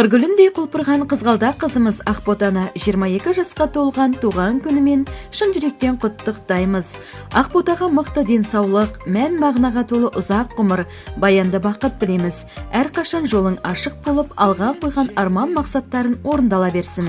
Қыргүліндей құлпырған қызғалдақ қызымыз Ақботаны 22 жасқа толған туған күнімен шын жүректен құттықтаймыз. Ақботаға мықты денсаулық, мән мағынаға толы ұзақ ғұмыр, баянды бақыт тілейміз. Әрқашан жолың ашық болып, алға қойған арман мақсаттарын орындала берсін.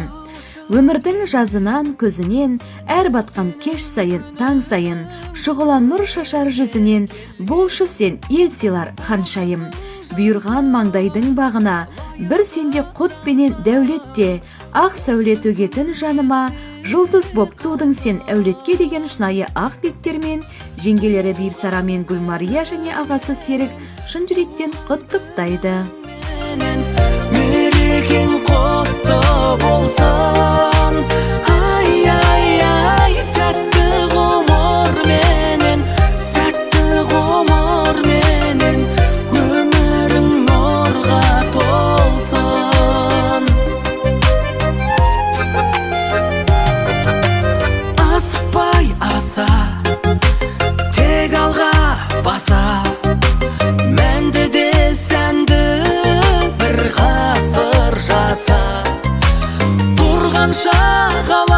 Өмірдің жазынан, көзінен, әр батқан кеш сайын, таң сайын, шұғылан нұр шашар жүзінен, болшы сен ел сыйлар ханшайым. Бұйырған маңдайдың бағына, бір сенде құт пенен дәулетте, ақ сәуле төгетін жаныма, жұлдыз боп тудың сен әулетке деген шынайы ақ беттермен, жеңгелері Бибісара мен Гүлмария және ағасы Серік шын жүректен құттықтайды. Мерекең құтты болсын, ай, тәтті ғұмыр менен, сәтті ғұмыр менен, өмірің нұрға толсын. Асықпай аса, тек алға баса, мәнді де сәнді бір ғасыр жаса, тұрғанша ғала